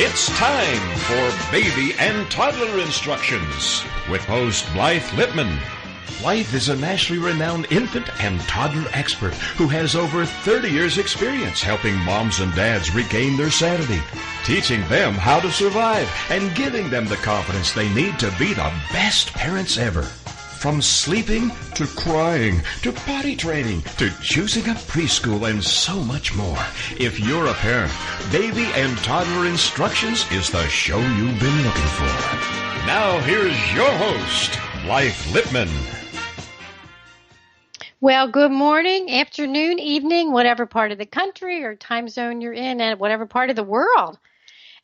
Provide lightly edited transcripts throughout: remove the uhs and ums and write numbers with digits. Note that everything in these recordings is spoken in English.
It's time for Baby and Toddler Instructions with host Blythe Lipman. Blythe is a nationally renowned infant and toddler expert who has over 30 years' experience helping moms and dads regain their sanity, teaching them how to survive, and giving them the confidence they need to be the best parents ever. From sleeping to crying to potty training to choosing a preschool and so much more. If you're a parent, Baby and Toddler Instructions is the show you've been looking for. Now here's your host, Blythe Lipman. Well, good morning, afternoon, evening, whatever part of the country or time zone you're in and whatever part of the world.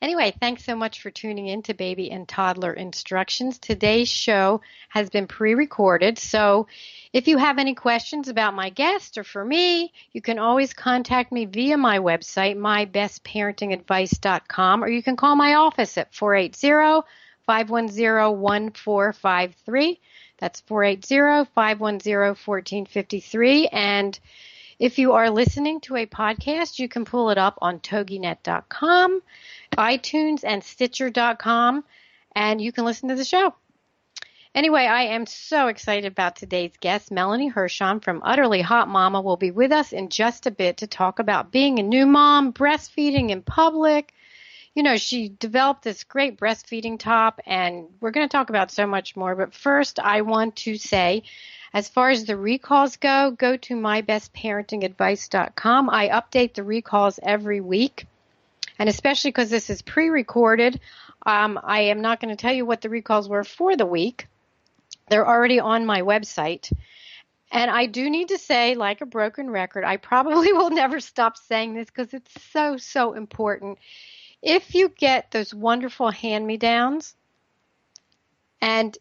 Anyway, thanks so much for tuning in to Baby and Toddler Instructions. Today's show has been pre-recorded, so if you have any questions about my guest or for me, you can always contact me via my website, mybestparentingadvice.com, or you can call my office at 480-510-1453. That's 480-510-1453. And if you are listening to a podcast, you can pull it up on toginet.com, iTunes, and Stitcher.com, and you can listen to the show. Anyway, I am so excited about today's guest. Melanie Herschon from Udderly Hot Mama will be with us in just a bit to talk about being a new mom, breastfeeding in public. You know, she developed this great breastfeeding top, and we're going to talk about so much more. But first, I want to say, as far as the recalls go to mybestparentingadvice.com. I update the recalls every week, and especially because this is pre-recorded, I am not going to tell you what the recalls were for the week. They're already on my website. And I do need to say, like a broken record, I probably will never stop saying this because it's so, so important. If you get those wonderful hand-me-downs, and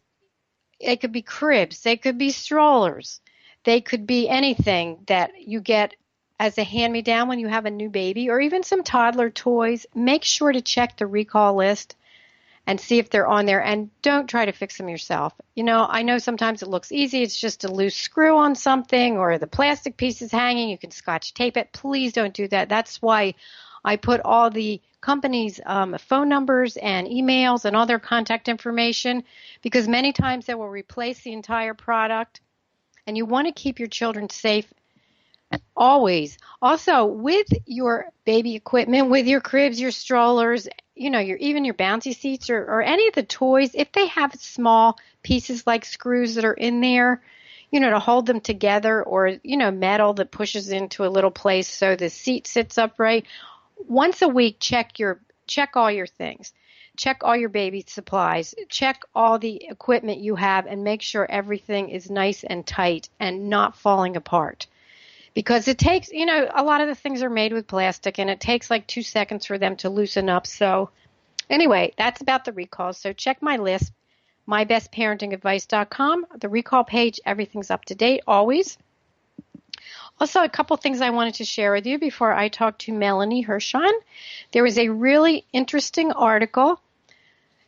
they could be cribs, they could be strollers, they could be anything that you get as a hand-me-down when you have a new baby, or even some toddler toys, make sure to check the recall list and see if they're on there, and don't try to fix them yourself. You know, I know sometimes it looks easy. It's just a loose screw on something, or the plastic piece is hanging. You can scotch tape it. Please don't do that. That's why I put all the companies' phone numbers and emails and all their contact information, because many times they will replace the entire product, and you want to keep your children safe always. Also, with your baby equipment, with your cribs, your strollers, you know, even your bouncy seats or any of the toys, if they have small pieces like screws that are in there, you know, to hold them together, or, you know, metal that pushes into a little place so the seat sits upright. Once a week, check all your things. Check all your baby supplies. Check all the equipment you have and make sure everything is nice and tight and not falling apart. Because it takes, you know, a lot of the things are made with plastic, and it takes like 2 seconds for them to loosen up. So anyway, that's about the recalls. So check my list, mybestparentingadvice.com. The recall page, everything's up to date always. Also, a couple things I wanted to share with you before I talk to Melanie Herschon. There was a really interesting article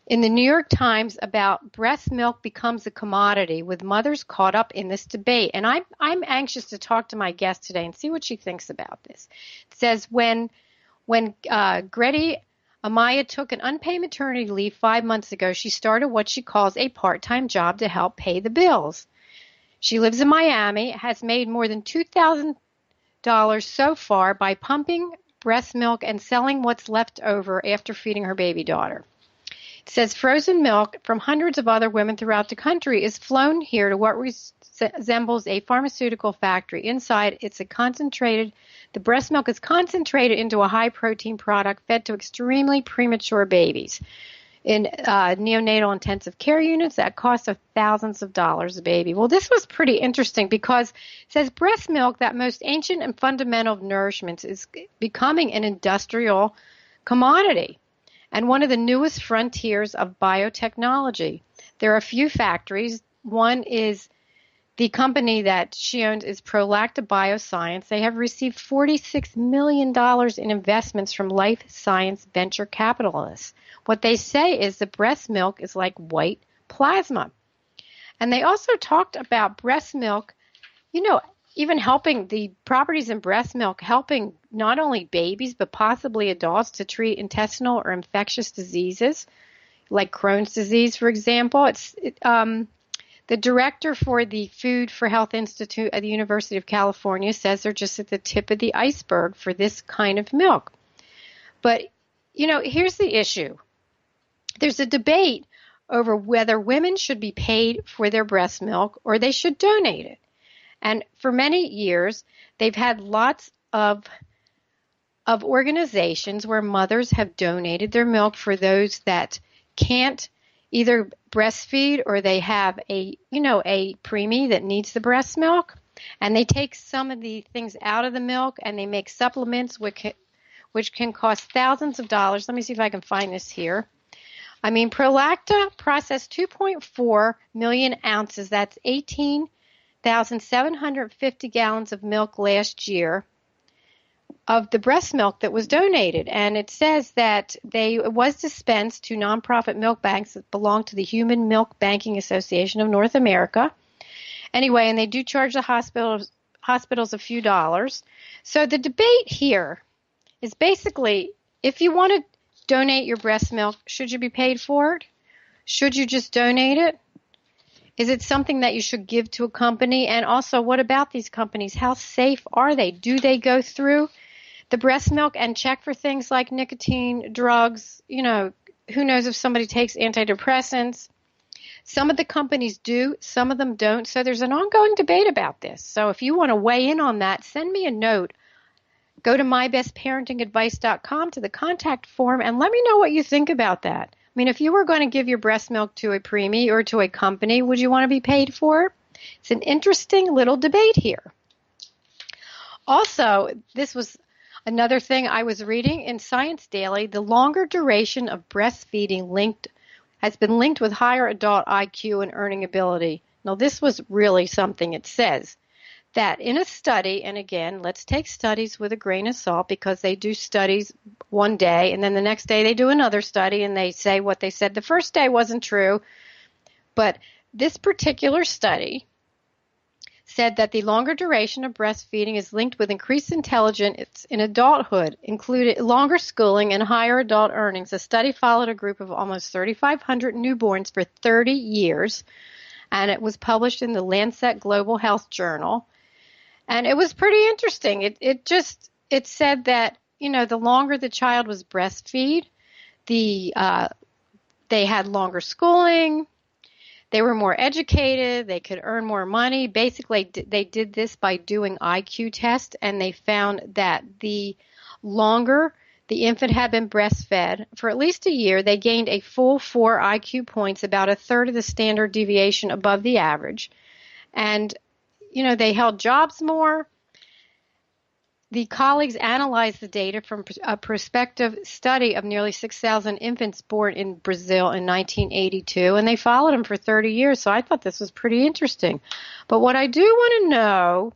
in the New York Times about breast milk becomes a commodity, with mothers caught up in this debate. And I'm anxious to talk to my guest today and see what she thinks about this. It says, when Greti Amaya took an unpaid maternity leave 5 months ago, she started what she calls a part-time job to help pay the bills. She lives in Miami, has made more than $2,000 so far by pumping breast milk and selling what's left over after feeding her baby daughter. It says frozen milk from hundreds of other women throughout the country is flown here to what resembles a pharmaceutical factory. Inside, the breast milk is concentrated into a high-protein product fed to extremely premature babies in neonatal intensive care units that cost thousands of dollars a baby. Well, this was pretty interesting because it says breast milk, that most ancient and fundamental of nourishments, is becoming an industrial commodity and one of the newest frontiers of biotechnology. There are a few factories. One is the company that she owns is Prolacta Bioscience. They have received $46 million in investments from life science venture capitalists. What they say is the breast milk is like white plasma. And they also talked about breast milk. You know, even helping the properties in breast milk, helping not only babies but possibly adults to treat intestinal or infectious diseases like Crohn's disease, for example. The director for the Food for Health Institute at the University of California says they're just at the tip of the iceberg for this kind of milk. But, here's the issue. There's a debate over whether women should be paid for their breast milk or they should donate it. And for many years, they've had lots of organizations where mothers have donated their milk for those that can't either breastfeed or they have a preemie that needs the breast milk. And they take some of the things out of the milk and they make supplements which can cost thousands of dollars. Let me see if I can find this here. Prolacta processed 2.4 million ounces. That's 18,750 gallons of milk last year of the breast milk that was donated. And it says that it was dispensed to nonprofit milk banks that belong to the Human Milk Banking Association of North America. Anyway, and they do charge the hospitals a few dollars. So the debate here is basically, if you want to donate your breast milk, should you be paid for it? Should you just donate it? Is it something that you should give to a company? And also, what about these companies? How safe are they? Do they go through the breast milk and check for things like nicotine, drugs? Who knows if somebody takes antidepressants? Some of the companies do, some of them don't. So there's an ongoing debate about this. So if you want to weigh in on that, send me a note. Go to mybestparentingadvice.com to the contact form and let me know what you think about that. If you were going to give your breast milk to a preemie or to a company, would you want to be paid for it? It's an interesting little debate here. Also, this was another thing I was reading in Science Daily. The longer duration of breastfeeding has been linked with higher adult IQ and earning ability. Now, this was really something. It says that in a study, and again, let's take studies with a grain of salt because they do studies one day and then the next day they do another study and they say what they said the first day wasn't true. But this particular study said that the longer duration of breastfeeding is linked with increased intelligence in adulthood, including longer schooling and higher adult earnings. The study followed a group of almost 3,500 newborns for 30 years, and it was published in the Lancet Global Health Journal. And it was pretty interesting. It said that, the longer the child was breastfed, they had longer schooling, they were more educated, they could earn more money. Basically, they did this by doing IQ tests, and they found that the longer the infant had been breastfed for at least a year, they gained a full 4 IQ points, about a third of the standard deviation above the average. And they held jobs more. The colleagues analyzed the data from a prospective study of nearly 6,000 infants born in Brazil in 1982, and they followed them for 30 years, so I thought this was pretty interesting. But what I do want to know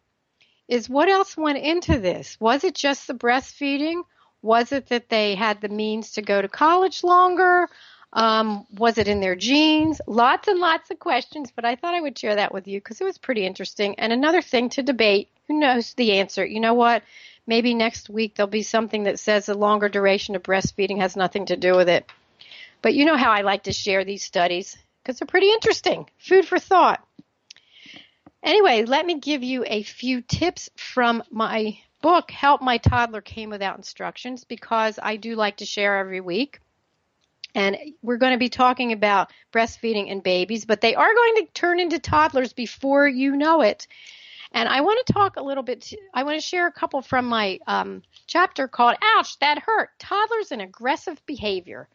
is what else went into this? Was it just the breastfeeding? Was it that they had the means to go to college longer? Was it in their genes? Lots and lots of questions, but I thought I would share that with you because it was pretty interesting. And another thing to debate, who knows the answer? You know what? Maybe next week there'll be something that says the longer duration of breastfeeding has nothing to do with it. But you know how I like to share these studies because they're pretty interesting. Food for thought. Anyway, let me give you a few tips from my book, Help My Toddler Came Without Instructions, because I do like to share every week. And we're going to be talking about breastfeeding in babies, but they are going to turn into toddlers before you know it. And I want to talk a little bit, I want to share a couple from my chapter called, Ouch, That Hurt, Toddlers and Aggressive Behavior.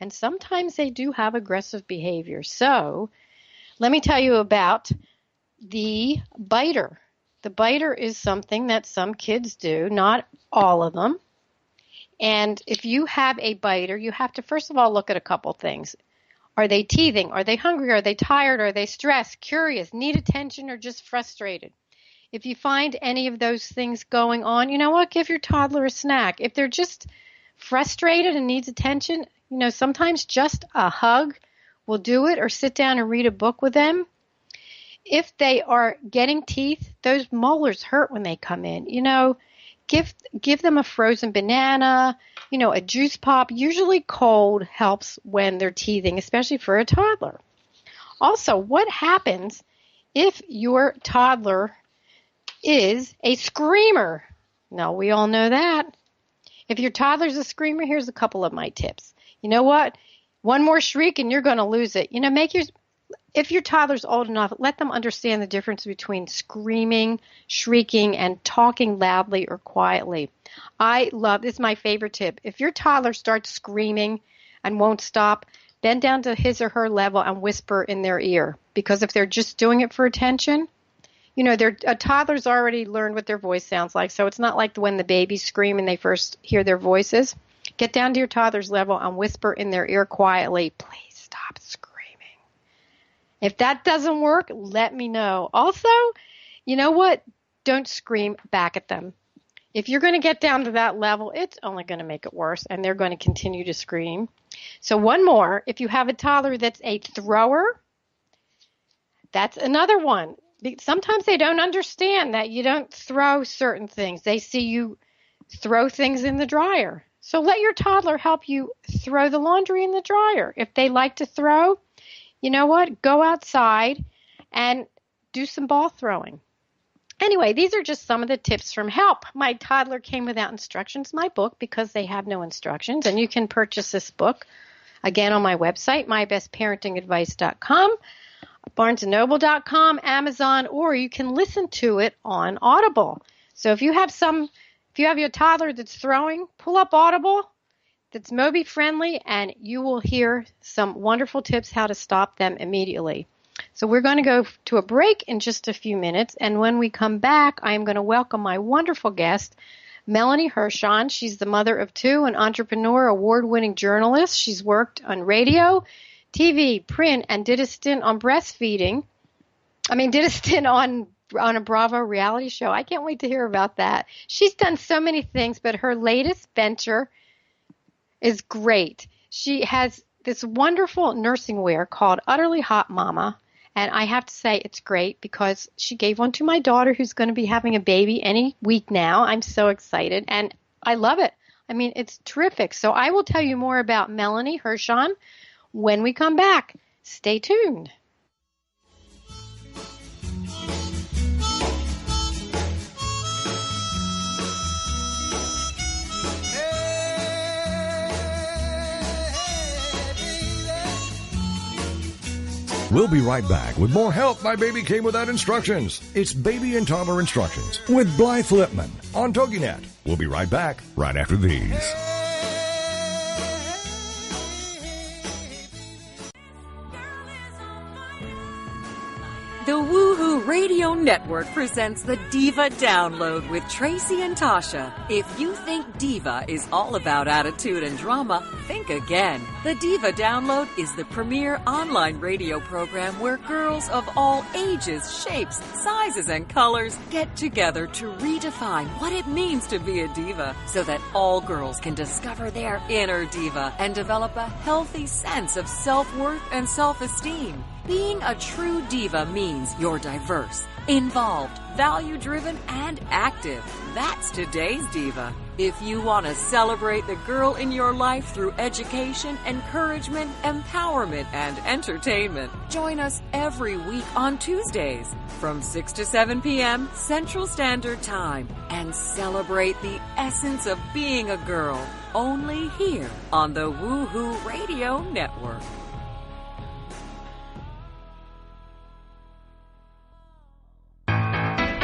And sometimes they do have aggressive behavior. So let me tell you about the biter. The biter is something that some kids do, not all of them. And if you have a biter, you have to first of all look at a couple things. Are they teething? Are they hungry? Are they tired? Are they stressed, curious, need attention, or just frustrated? If you find any of those things going on, you know what? Give your toddler a snack. If they're just frustrated and needs attention, sometimes just a hug will do it, or sit down and read a book with them. if they are getting teeth, those molars hurt when they come in. Give them a frozen banana, a juice pop. Usually cold helps when they're teething, especially for a toddler. Also, what happens if your toddler is a screamer? Now, we all know that. If your toddler's a screamer, here's a couple of my tips. You know what? One more shriek and you're going to lose it. If your toddler's old enough, let them understand the difference between screaming, shrieking, and talking loudly or quietly. This is my favorite tip. If your toddler starts screaming and won't stop, bend down to his or her level and whisper in their ear. Because if they're just doing it for attention, a toddler's already learned what their voice sounds like, so it's not like when the babies scream and they first hear their voices. Get down to your toddler's level and whisper in their ear quietly, please stop screaming. If that doesn't work, let me know. Also, you know what? Don't scream back at them. If you're going to get down to that level, it's only going to make it worse, and they're going to continue to scream. So one more, if you have a toddler that's a thrower, that's another one. Sometimes they don't understand that you don't throw certain things. They see you throw things in the dryer. So let your toddler help you throw the laundry in the dryer. If they like to throw, you know what? Go outside and do some ball throwing. Anyway, these are just some of the tips from Help. My Toddler Came Without Instructions, my book, because they have no instructions. And you can purchase this book, again, on my website, mybestparentingadvice.com, barnesandnoble.com, Amazon, or you can listen to it on Audible. So if you have your toddler that's throwing, pull up Audible. That's Moby friendly, and you will hear some wonderful tips how to stop them immediately. So we're going to go to a break in just a few minutes, and when we come back, I am going to welcome my wonderful guest, Melanie Herschon. She's the mother of two, an entrepreneur, award-winning journalist. She's worked on radio, TV, print, and did a stint on breastfeeding. Did a stint on a Bravo reality show. I can't wait to hear about that. She's done so many things, but her latest venture is great. She has this wonderful nursing wear called Udderly Hot Mama, and I have to say it's great because she gave one to my daughter who's going to be having a baby any week now. I'm so excited, and I love it. It's terrific. So I will tell you more about Melanie Herschon when we come back. Stay tuned. We'll be right back with more Help, My Baby Came Without Instructions. It's Baby and Toddler Instructions with Blythe Lipman on TogiNet. We'll be right back right after these. The Woohoo Radio Network presents the Diva Download with Tracy and Tasha. If you think Diva is all about attitude and drama, think again. The Diva Download is the premier online radio program where girls of all ages, shapes, sizes, and colors get together to redefine what it means to be a diva so that all girls can discover their inner diva and develop a healthy sense of self-worth and self-esteem. Being a true diva means you're diverse, involved, value-driven, and active. That's today's diva. If you want to celebrate the girl in your life through education, encouragement, empowerment, and entertainment, join us every week on Tuesdays from 6 to 7 p.m. Central Standard Time and celebrate the essence of being a girl only here on the Woohoo Radio Network.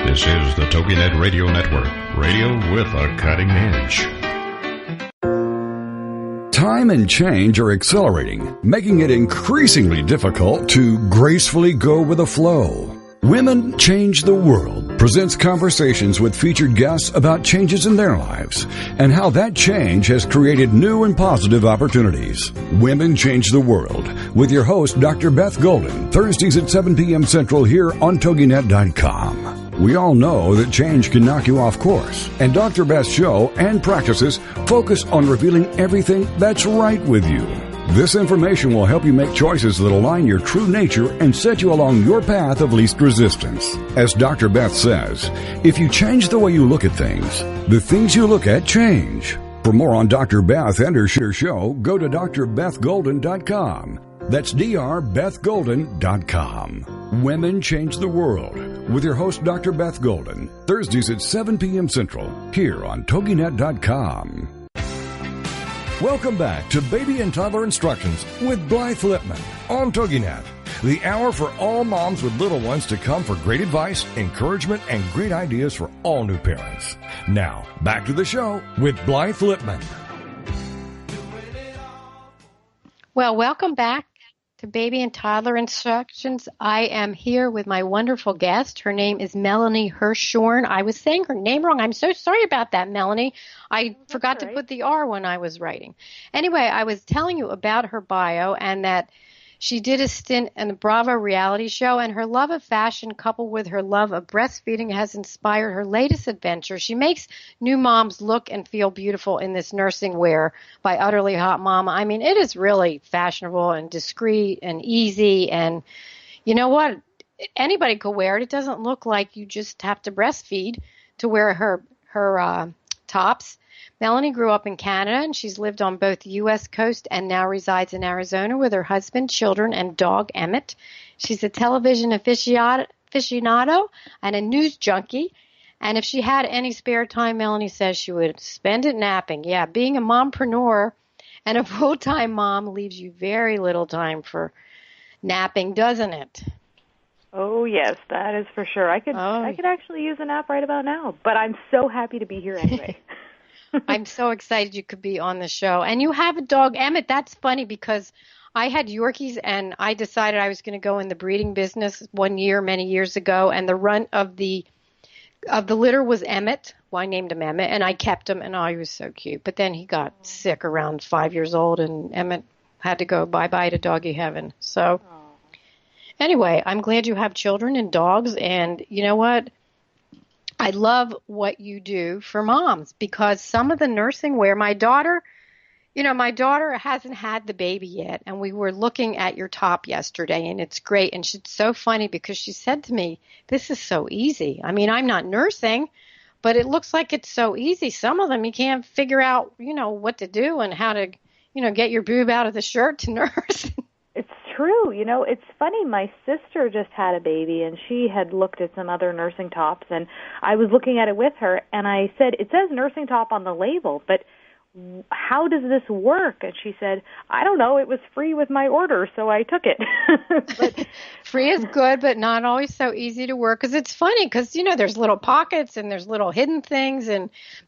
This is the TogiNet Radio Network, radio with a cutting edge. Time and change are accelerating, making it increasingly difficult to gracefully go with the flow. Women Change the World presents conversations with featured guests about changes in their lives and how that change has created new and positive opportunities. Women Change the World with your host, Dr. Beth Golden, Thursdays at 7 p.m. Central here on TogiNet.com. We all know that change can knock you off course, and Dr. Beth's show and practices focus on revealing everything that's right with you. This information will help you make choices that align your true nature and set you along your path of least resistance. As Dr. Beth says, if you change the way you look at things, the things you look at change. For more on Dr. Beth and her show, go to drbethgolden.com. That's drbethgolden.com. Women Change the World with your host, Dr. Beth Golden, Thursdays at 7 p.m. Central, here on TogiNet.com. Welcome back to Baby and Toddler Instructions with Blythe Lipman on TogiNet, the hour for all moms with little ones to come for great advice, encouragement, and great ideas for all new parents. Now, back to the show with Blythe Lipman. Well, welcome back to Baby and Toddler Instructions. I am here with my wonderful guest. Her name is Melanie Herschorn. I was saying her name wrong. I'm so sorry about that, Melanie. I forgot to put the R when I was writing. Anyway, I was telling you about her bio and that she did a stint in the Bravo reality show, and her love of fashion coupled with her love of breastfeeding has inspired her latest adventure. She makes new moms look and feel beautiful in this nursing wear by Udderly Hot Mama. I mean, it is really fashionable and discreet and easy, and you know what? Anybody could wear it. It doesn't look like you just have to breastfeed to wear her tops. Melanie grew up in Canada, and she's lived on both the U.S. coast and now resides in Arizona with her husband, children, and dog, Emmett. She's a television aficionado and a news junkie, and if she had any spare time, Melanie says she would spend it napping. Yeah, being a mompreneur and a full-time mom leaves you very little time for napping, doesn't it? Oh, yes, that is for sure. I could actually use a nap right about now, but I'm so happy to be here anyway. I'm so excited you could be on the show. And you have a dog, Emmett. That's funny because I had Yorkies and I decided I was going to go in the breeding business one year, many years ago. And the runt of the litter was Emmett. Well, I named him Emmett and I kept him and he was so cute. But then he got sick around 5 years old and Emmett had to go bye-bye to doggy heaven. So anyway, I'm glad you have children and dogs. And you know what? I love what you do for moms because some of the nursing wear, my daughter hasn't had the baby yet, and we were looking at your top yesterday, and it's great, and it's so funny because she said to me, this is so easy. I mean, I'm not nursing, but it looks like it's so easy. Some of them you can't figure out, what to do and how to, get your boob out of the shirt to nurse. It's true. It's funny. My sister just had a baby, and she had looked at some other nursing tops, and I was looking at it with her, and I said, it says nursing top on the label, but how does this work? And she said, I don't know. It was free with my order, so I took it. But free is good, but not always so easy to work because it's funny because, there's little pockets and there's little hidden things.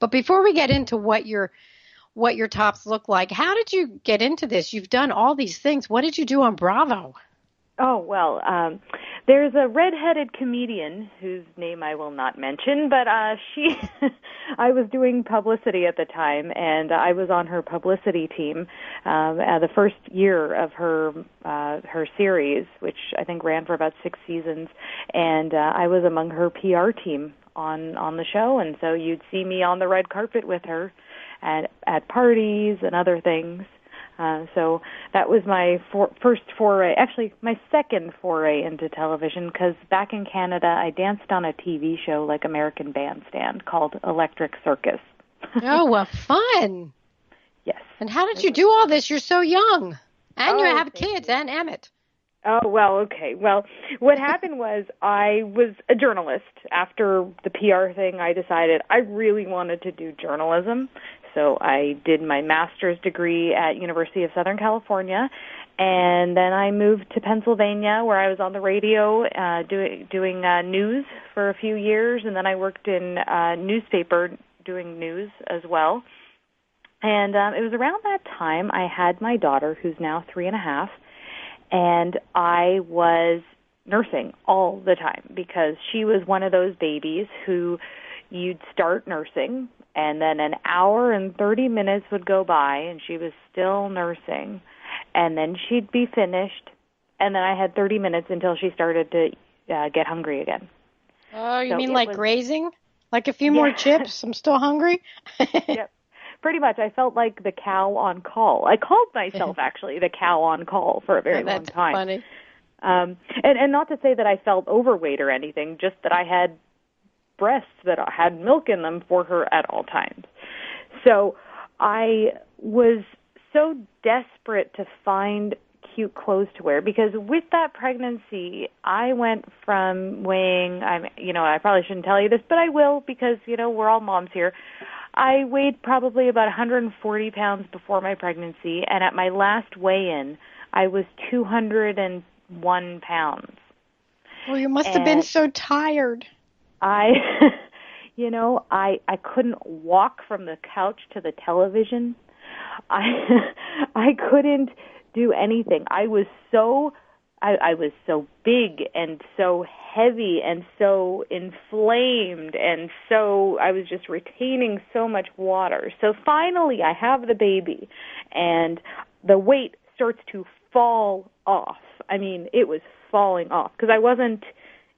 But before we get into what your tops look like. How did you get into this? You've done all these things. What did you do on Bravo? Oh, well, there's a redheaded comedian whose name I will not mention, but I was doing publicity at the time, and I was on her publicity team the first year of her series, which I think ran for about 6 seasons, and I was among her PR team on the show, and so you'd see me on the red carpet with her at parties and other things. So that was my first foray, actually my second foray into television, because back in Canada I danced on a TV show like American Bandstand called Electric Circus. Oh, well, fun. Yes. And how did you do all this? You're so young. And you have kids and Emmett. Oh, well, okay. Well, what happened was I was a journalist. After the PR thing, I decided I really wanted to do journalism. So I did my master's degree at University of Southern California, and then I moved to Pennsylvania where I was on the radio doing news for a few years, and then I worked in newspaper doing news as well. And it was around that time I had my daughter, who's now 3.5, and I was nursing all the time because she was one of those babies who you'd start nursing, and then an hour and 30 minutes would go by, and she was still nursing, and then she'd be finished, and then I had 30 minutes until she started to get hungry again. Oh, you mean like grazing? Like a few more chips? I'm still hungry? Yep. pretty much. I felt like the cow on call. I called myself, actually, the cow on call for a very long time. That's funny. And not to say that I felt overweight or anything, just that I had breasts that had milk in them for her at all times. So I was so desperate to find cute clothes to wear, because with that pregnancy, I went from weighing, I probably shouldn't tell you this, but I will, because, we're all moms here. I weighed probably about 140 pounds before my pregnancy, and at my last weigh-in, I was 201 pounds. Well, you must have been so tired. I couldn't walk from the couch to the television. I couldn't do anything. I was so big and so heavy and so inflamed, and so I was just retaining so much water. So finally I have the baby, and the weight starts to fall off. I mean, it was falling off, because it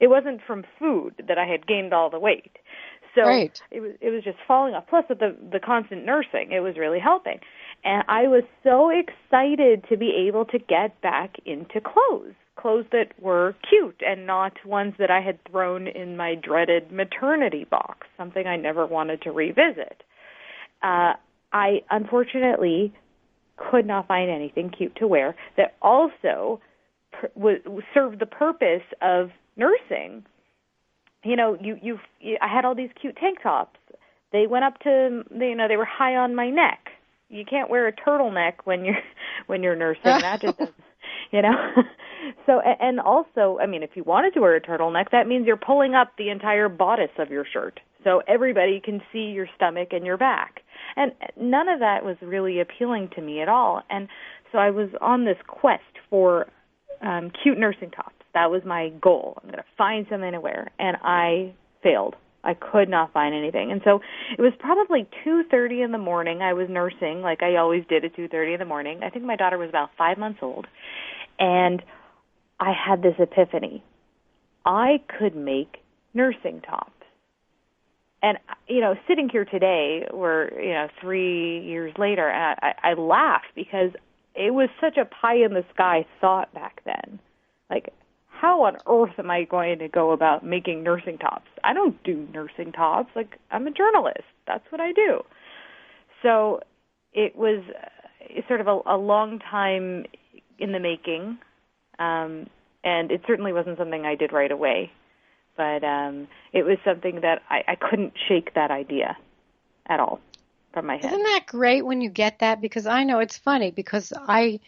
wasn't from food that I had gained all the weight. So right. it was just falling off. Plus, with the constant nursing, it was really helping. And I was so excited to be able to get back into clothes that were cute and not ones that I had thrown in my dreaded maternity box, something I never wanted to revisit. I unfortunately could not find anything cute to wear that also served the purpose of nursing. I had all these cute tank tops. They went up to, they were high on my neck. You can't wear a turtleneck when you're nursing. That just doesn't, So, and also, if you wanted to wear a turtleneck, that means you're pulling up the entire bodice of your shirt, so everybody can see your stomach and your back. And none of that was really appealing to me at all. And so I was on this quest for cute nursing tops. That was my goal. I'm going to find something to wear. And I failed. I could not find anything. And so it was probably 2:30 in the morning. I was nursing like I always did at 2:30 in the morning. I think my daughter was about 5 months old. And I had this epiphany. I could make nursing tops. And, sitting here today, we're, 3 years later, and I laugh because it was such a pie-in-the-sky thought back then. Like, how on earth am I going to go about making nursing tops? I don't do nursing tops. Like, I'm a journalist. That's what I do. So it was sort of a long time in the making, and it certainly wasn't something I did right away. But it was something that I couldn't shake that idea at all from my head. Isn't that great when you get that? Because I know it's funny, because I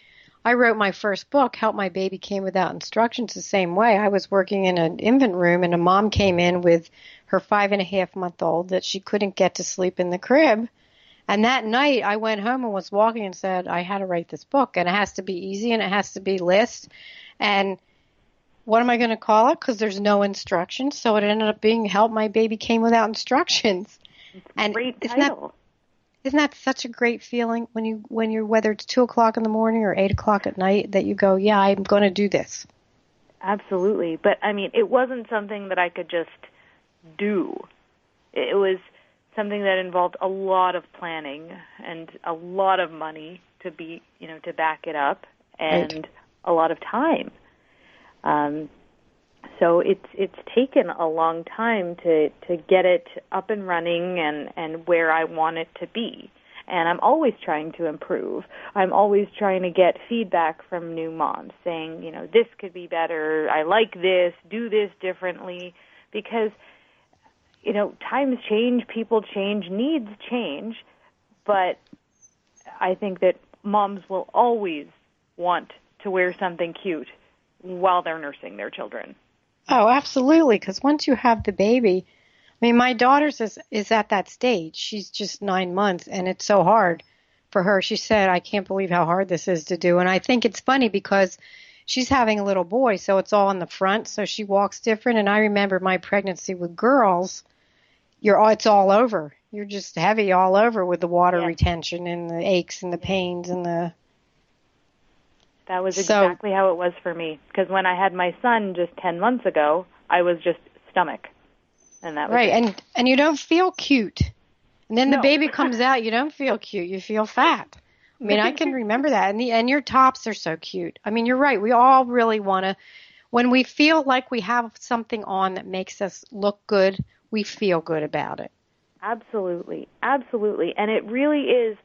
wrote my first book, Help My Baby Came Without Instructions, the same way. I was working in an infant room, and a mom came in with her 5.5-month-old that she couldn't get to sleep in the crib. And that night I went home and was walking and said, I had to write this book, and it has to be easy, and it has to be list. And what am I going to call it? Because there's no instructions. So it ended up being Help My Baby Came Without Instructions. And great title. Isn't that such a great feeling when you're whether it's 2:00 in the morning or 8:00 at night, that you go, yeah, I'm going to do this. Absolutely. But it wasn't something that I could just do. It was something that involved a lot of planning and a lot of money to back it up, and right. A lot of time. So it's taken a long time to get it up and running and where I want it to be. And I'm always trying to improve. I'm always trying to get feedback from new moms saying, this could be better. I like this. Do this differently. Because, times change, people change, needs change. But I think that moms will always want to wear something cute while they're nursing their children. Oh, absolutely, because once you have the baby, my daughter's is at that stage. She's just 9 months, and it's so hard for her. She said, I can't believe how hard this is to do. And I think it's funny because she's having a little boy, so it's all in the front, so she walks different. And I remember my pregnancy with girls, it's all over. You're just heavy all over with the water retention and the aches and the pains and the... That was exactly how it was for me. Because when I had my son just 10 months ago, I was just stomach. And that was right. And you don't feel cute And then the baby comes out, you don't feel cute, you feel fat. I mean, I can remember that. And your tops are so cute. I mean, you're right. We all really want to, when we feel like we have something on that makes us look good, we feel good about it. Absolutely. Absolutely. And it really is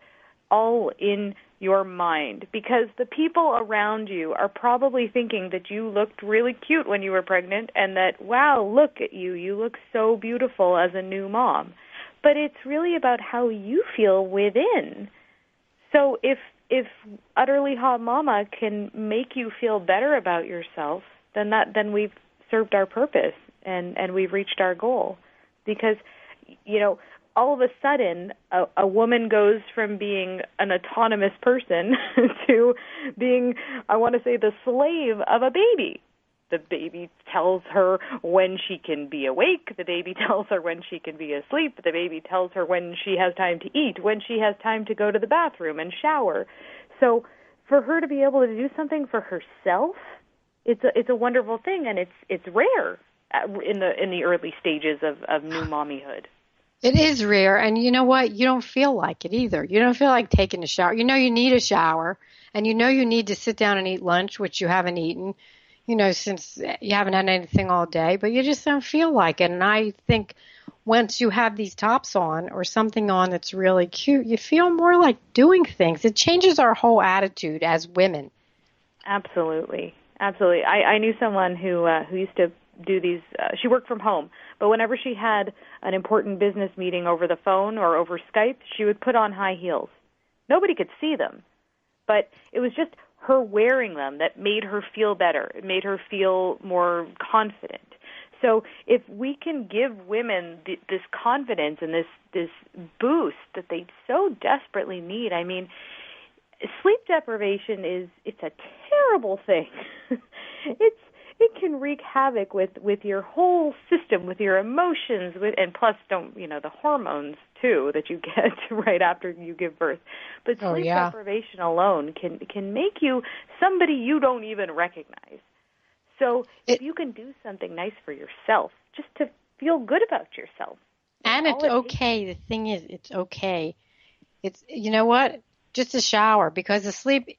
all in your mind, because the people around you are probably thinking that you looked really cute when you were pregnant and that, wow, look at you. You look so beautiful as a new mom. But it's really about how you feel within. So if Udderly Hot Mama can make you feel better about yourself, then we've served our purpose and we've reached our goal. Because, you know, all of a sudden, a woman goes from being an autonomous person to being, I want to say, the slave of a baby. The baby tells her when she can be awake. The baby tells her when she can be asleep. The baby tells her when she has time to eat, when she has time to go to the bathroom and shower. So for her to be able to do something for herself, it's a wonderful thing, and it's rare in the early stages of new mommyhood. It is rare, and you know what? You don't feel like it either. You don't feel like taking a shower. You know you need a shower, and you know you need to sit down and eat lunch, which you haven't eaten, you know, since you haven't had anything all day, but you just don't feel like it. And I think once you have these tops on or something on that's really cute, you feel more like doing things. It changes our whole attitude as women. Absolutely. Absolutely. I knew someone who used to do these, she worked from home, but whenever she had an important business meeting over the phone or over Skype, she would put on high heels. Nobody could see them, but it was just her wearing them that made her feel better. It made her feel more confident. So if we can give women this confidence and this boost that they so desperately need, I mean, sleep deprivation it's a terrible thing. It can wreak havoc with your whole system, with your emotions, and plus the hormones too that you get right after you give birth. But sleep deprivation alone can make you somebody you don't even recognize. So if you can do something nice for yourself, just to feel good about yourself. And it's okay. The thing is, it's okay. It's, you know what? Just a shower, because the sleep,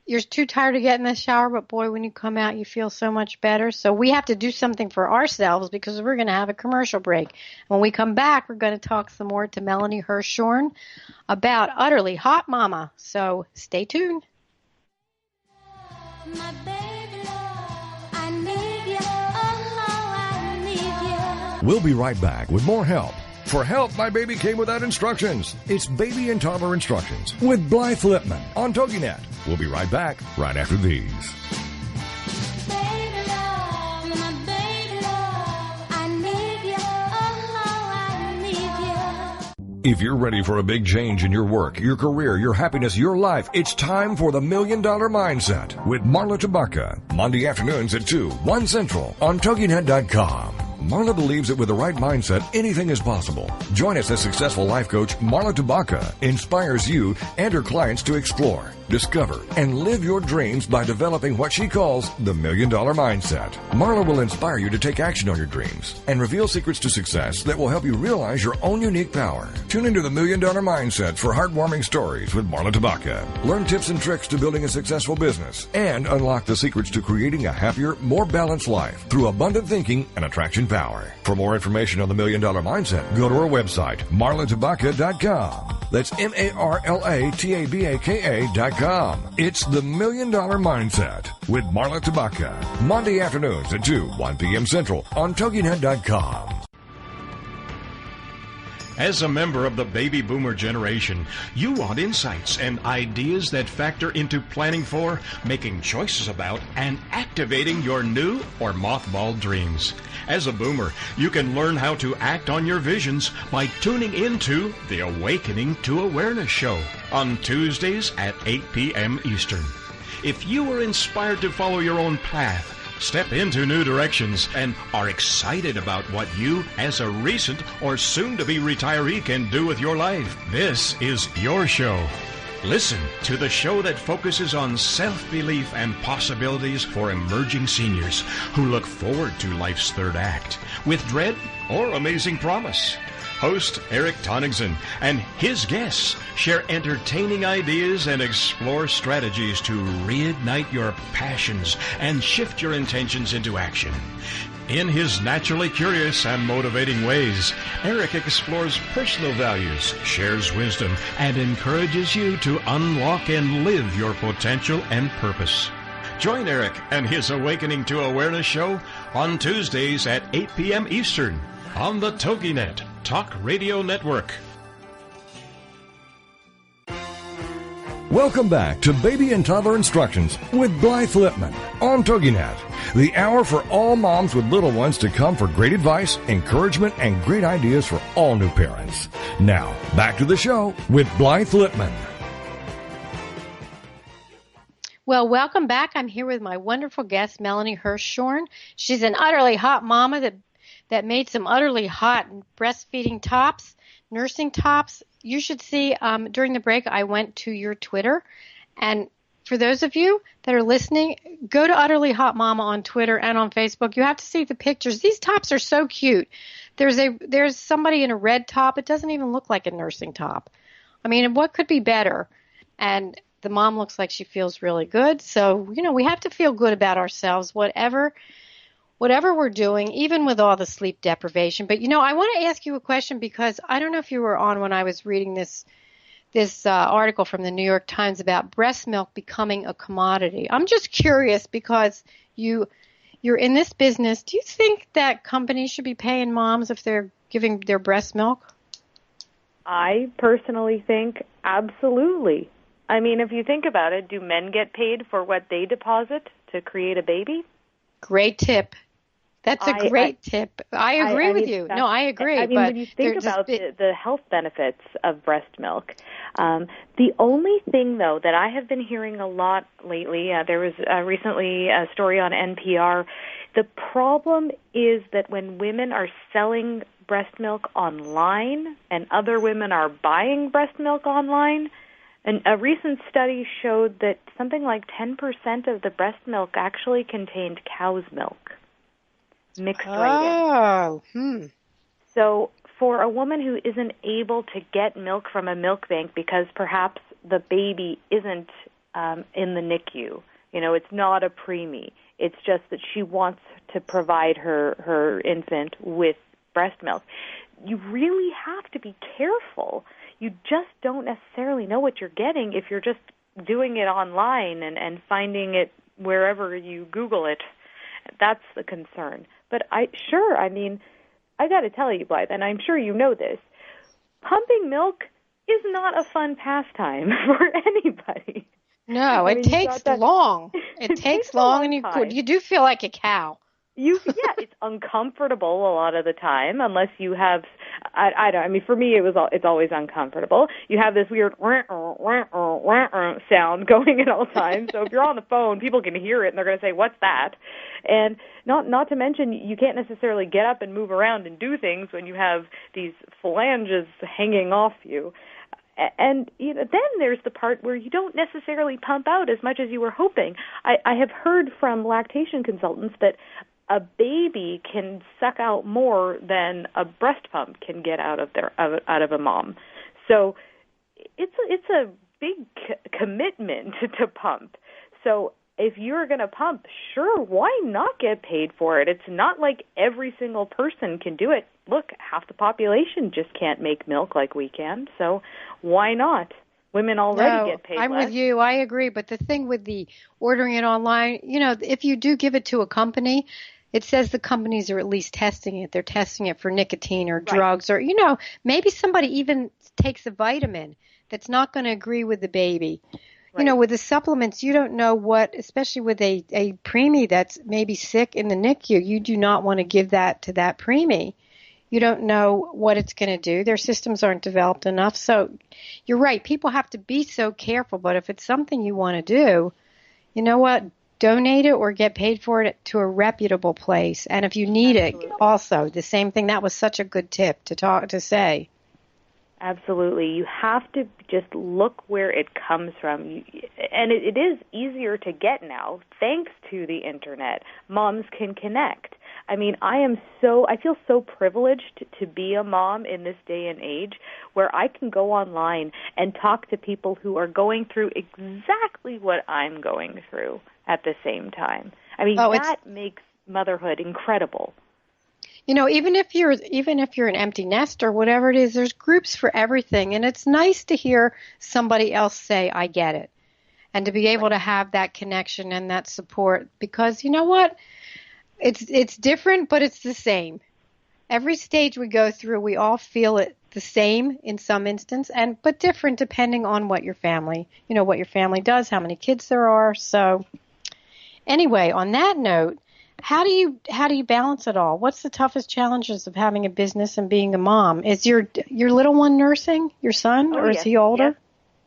you're too tired to get in the shower, but boy, when you come out, you feel so much better. So we have to do something for ourselves, because we're going to have a commercial break. When we come back, we're going to talk some more to Melanie Herschorn about Udderly Hot Mama. So stay tuned. My baby love, I need you. Oh, I need you. We'll be right back with more help. For help, my baby came without instructions. It's Baby and Toddler Instructions with Blythe Lipman on TogiNet. We'll be right back right after these. Baby love, my baby love, I need you. Oh, I need you. If you're ready for a big change in your work, your career, your happiness, your life, it's time for the $1 Million Mindset with Marla Tabaka. Monday afternoons at 2, 1 Central on TogiNet.com. Marla believes that with the right mindset, anything is possible. Join us as successful life coach Marla Tabaka inspires you and her clients to explore, discover, and live your dreams by developing what she calls the $1 Million Mindset. Marla will inspire you to take action on your dreams and reveal secrets to success that will help you realize your own unique power. Tune into the $1 Million Mindset for heartwarming stories with Marla Tabaka. Learn tips and tricks to building a successful business and unlock the secrets to creating a happier, more balanced life through abundant thinking and attraction power. For more information on the $1 Million Mindset, go to our website, marlatabaka.com. That's MarlaTabaka.com. It's the $1 Million Mindset with Marla Tabaka. Monday afternoons at 2, 1 p.m. Central on TogiNet.com. As a member of the baby boomer generation, you want insights and ideas that factor into planning for, making choices about, and activating your new or mothballed dreams. As a boomer, you can learn how to act on your visions by tuning into the Awakening to Awareness show on Tuesdays at 8 p.m. Eastern. If you are inspired to follow your own path, step into new directions, and are excited about what you, as a recent or soon-to-be retiree, can do with your life, this is your show. Listen to the show that focuses on self-belief and possibilities for emerging seniors who look forward to life's third act with dread or amazing promise. host Eric Tonigson, and his guests share entertaining ideas and explore strategies to reignite your passions and shift your intentions into action. In his naturally curious and motivating ways, Eric explores personal values, shares wisdom, and encourages you to unlock and live your potential and purpose. Join Eric and his Awakening to Awareness show on Tuesdays at 8 p.m. Eastern on the TogiNet Talk Radio Network. Welcome back to Baby and Toddler Instructions with Blythe Lipman on TogiNet, the hour for all moms with little ones to come for great advice, encouragement, and great ideas for all new parents. Now, back to the show with Blythe Lipman. Well, welcome back. I'm here with my wonderful guest, Melanie Herschorn. She's an utterly hot mama that made some utterly hot breastfeeding tops, nursing tops. You should see, during the break, I went to your Twitter. And for those of you that are listening, go to Udderly Hot Mama on Twitter and on Facebook. You have to see the pictures. These tops are so cute. There's somebody in a red top. It doesn't even look like a nursing top. I mean, what could be better? And the mom looks like she feels really good. So, we have to feel good about ourselves, whatever we're doing, even with all the sleep deprivation. But, I want to ask you a question because I don't know if you were on when I was reading this article from the New York Times about breast milk becoming a commodity. I'm just curious because you're in this business. Do you think that companies should be paying moms if they're giving their breast milk? I personally think absolutely. I mean, if you think about it, do men get paid for what they deposit to create a baby? Great tip. That's a great tip. I agree with you. No, I agree. I mean, when you think about the health benefits of breast milk, the only thing, though, that I have been hearing a lot lately, there was recently a story on NPR, the problem is that when women are selling breast milk online and other women are buying breast milk online, and a recent study showed that something like 10% of the breast milk actually contained cow's milk mixed right in. So for a woman who isn't able to get milk from a milk bank because perhaps the baby isn't in the NICU, it's not a preemie, it's just that she wants to provide her infant with breast milk, you really have to be careful. You just don't necessarily know what you're getting if you're just doing it online and finding it wherever you Google it. That's the concern. But I got to tell you, Blythe, and I'm sure you know this, pumping milk is not a fun pastime for anybody. No, it takes long. It takes long, and you do feel like a cow. It's uncomfortable a lot of the time, unless you have, for me it's always uncomfortable. You have this weird sound going at all times. So if you're on the phone, people can hear it and they're going to say, "What's that?" And not to mention, you can't necessarily get up and move around and do things when you have these phalanges hanging off you. And then there's the part where you don't necessarily pump out as much as you were hoping. I have heard from lactation consultants that a baby can suck out more than a breast pump can get out of a mom. So it's a big commitment to pump. So if you're going to pump, sure, why not get paid for it? It's not like every single person can do it. Look, half the population just can't make milk like we can, so why not? Women already get paid less. I'm with you. I agree. But the thing with the ordering it online, if you do give it to a company, it says the companies are at least testing it. They're testing it for nicotine or drugs or, maybe somebody even takes a vitamin that's not going to agree with the baby. Right. With the supplements, you don't know what, especially with a preemie that's maybe sick in the NICU, you do not want to give that to that preemie. You don't know what it's going to do. Their systems aren't developed enough. So you're right. People have to be so careful. But if it's something you want to do, you know what? Donate it or get paid for it to a reputable place. And if you need it, also the same thing. That was such a good tip to say. Absolutely. You have to just look where it comes from. And it is easier to get now, thanks to the Internet. Moms can connect. I mean, I feel so privileged to be a mom in this day and age where I can go online and talk to people who are going through exactly what I'm going through at the same time. I mean, that makes motherhood incredible. You know, even if you're an empty nest or whatever it is, there's groups for everything, and it's nice to hear somebody else say, "I get it," and to be able to have that connection and that support, because you know what? It's different, but it's the same. Every stage we go through, we all feel it the same in some instance, but different depending on what your family does, how many kids there are. So anyway, on that note, how do you balance it all? What's the toughest challenges of having a business and being a mom? Is your little one nursing, your son, or is he older?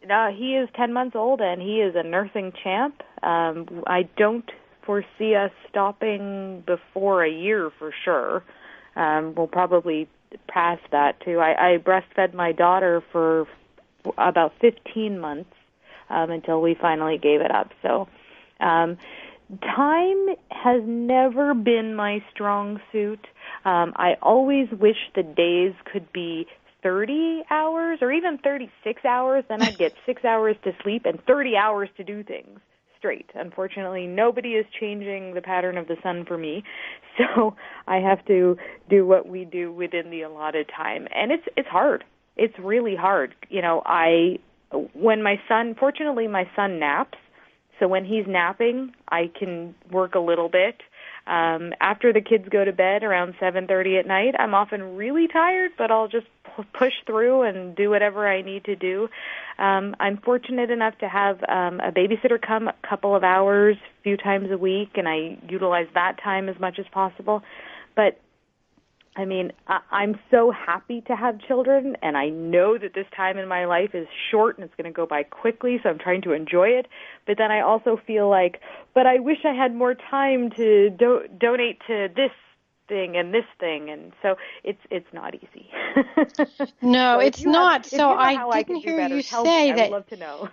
Yes. No, he is 10 months old, and he is a nursing champ. I don't foresee us stopping before a year for sure. We'll probably pass that too. I breastfed my daughter for about 15 months until we finally gave it up. So time has never been my strong suit. I always wish the days could be 30 hours or even 36 hours. Then I'd get 6 hours to sleep and 30 hours to do things straight. Unfortunately, nobody is changing the pattern of the sun for me, so I have to do what we do within the allotted time, and it's hard. It's really hard. You know, fortunately my son naps, so when he's napping, I can work a little bit. After the kids go to bed around 7:30 at night, I'm often really tired, but I'll just push through and do whatever I need to do. I'm fortunate enough to have a babysitter come a couple of hours, a few times a week, and I utilize that time as much as possible. But I mean, I'm so happy to have children, and I know that this time in my life is short and it's going to go by quickly, so I'm trying to enjoy it. But then I also feel like, but I wish I had more time to donate to this thing and this thing, and so it's not easy. No, so it's not. So I didn't hear you say that. I would love to know.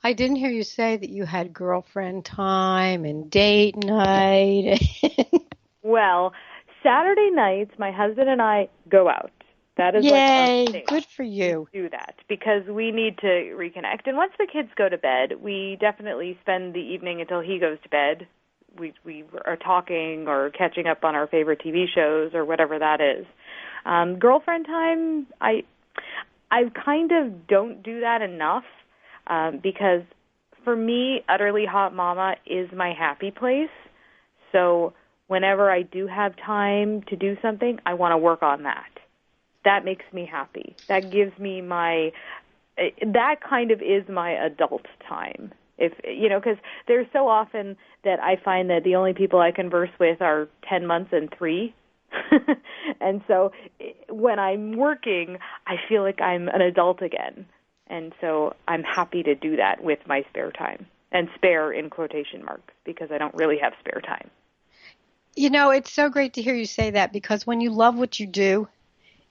I didn't hear you say that you had girlfriend time and date night. Well, Saturday nights, my husband and I go out. That is like our thing. Good for you. We do that because we need to reconnect. And once the kids go to bed, we definitely spend the evening until he goes to bed. We are talking or catching up on our favorite TV shows or whatever that is. Girlfriend time, I kind of don't do that enough because for me, Udderly Hot Mama is my happy place. So whenever I do have time to do something, I want to work on that. That makes me happy. That gives me that kind of is my adult time. Because there's so often that I find that the only people I converse with are 10 months and 3. And so when I'm working, I feel like I'm an adult again. And so I'm happy to do that with my spare time. And spare in quotation marks, because I don't really have spare time. You know, it's so great to hear you say that, because when you love what you do,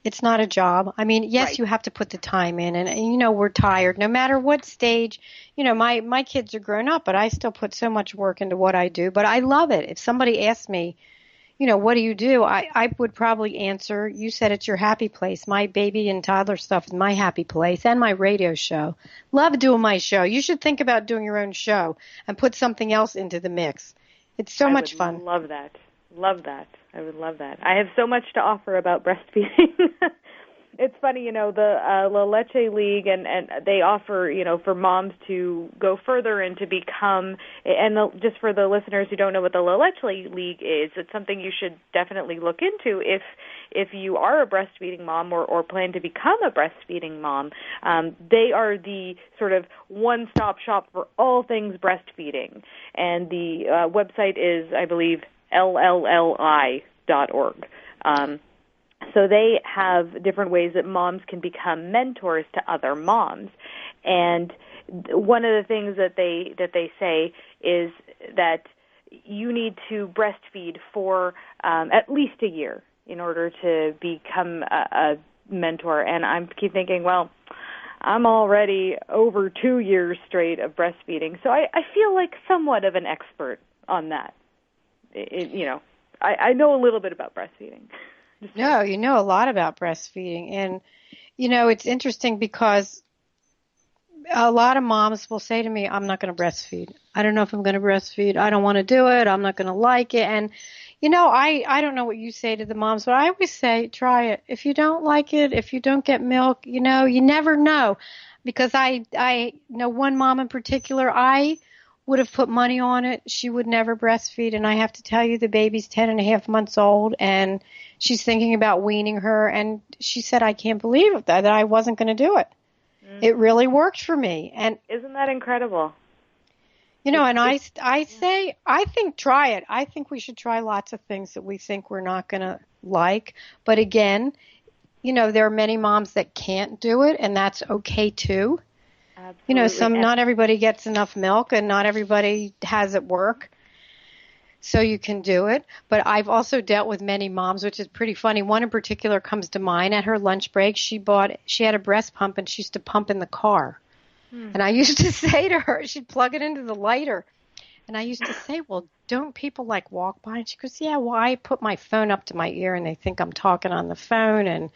it's not a job. I mean, yes, right. You have to put the time in, and we're tired no matter what stage. My kids are grown up, but I still put so much work into what I do, but I love it. If somebody asked me, what do you do? I would probably answer, you said it's your happy place. My baby and toddler stuff is my happy place, and my radio show. Love doing my show. You should think about doing your own show and put something else into the mix. It's so much fun. Love that. Love that. I would love that. I have so much to offer about breastfeeding. It's funny, the La Leche League, and they offer, for moms to go further and to become, just for the listeners who don't know what the La Leche League is, it's something you should definitely look into if you are a breastfeeding mom or plan to become a breastfeeding mom. They are the sort of one-stop shop for all things breastfeeding. And the website is, I believe, LLLI.org. So they have different ways that moms can become mentors to other moms. And one of the things that they say is that you need to breastfeed for at least a year in order to become a mentor. And I keep thinking, well, I'm already over 2 years straight of breastfeeding, so I feel like somewhat of an expert on that. I know a little bit about breastfeeding. No, you know a lot about breastfeeding. And, it's interesting because a lot of moms will say to me, I'm not going to breastfeed. I don't know if I'm going to breastfeed. I don't want to do it. I'm not going to like it. And, I don't know what you say to the moms, but I always say, try it. If you don't like it, if you don't get milk, you never know. Because I know one mom in particular, I would have put money on it. She would never breastfeed. And I have to tell you, the baby's 10.5 months old, and she's thinking about weaning her. And she said, I can't believe that I wasn't going to do it. It really worked for me. And isn't that incredible? And I say, I think try it. I think we should try lots of things that we think we're not going to like. But again, there are many moms that can't do it, and that's okay too. Absolutely. Not everybody gets enough milk, and not everybody has it work. So you can do it. But I've also dealt with many moms, which is pretty funny. One in particular comes to mind. At her lunch break, she had a breast pump, and she used to pump in the car. And I used to say to her, she'd plug it into the lighter. And I used to say, well, don't people walk by? And she goes, yeah, well, I put my phone up to my ear and they think I'm talking on the phone. And,